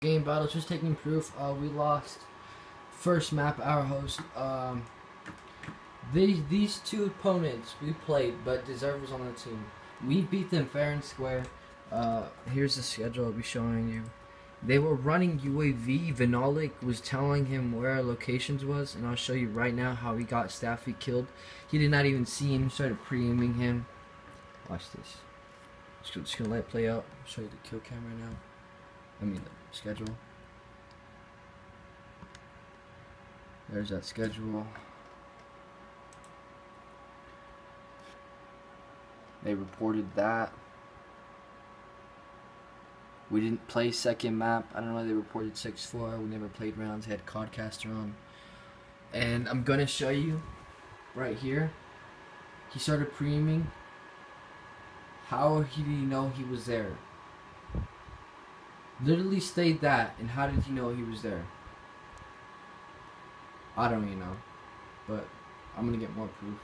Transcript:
Game battles, just taking proof. We lost first map, our host. These two opponents we played, but Deserve was on the team. We beat them fair and square. Here's the schedule I'll be showing you. They were running UAV. Vinolic was telling him where our locations was, and I'll show you right now how he got Staffy killed. He did not even see him. He started pre-aiming him. Watch this. Just gonna let it play out. I'll show you the kill cam right now. I mean the schedule. There's that schedule. They reported that. We didn't play second map. I don't know why they reported 6-4. We never played rounds. They had Codcaster on. And I'm gonna show you right here. He started pre-aiming. How did he know he was there? Literally stayed that, and how did he know he was there? I don't even know. But I'm gonna get more proof.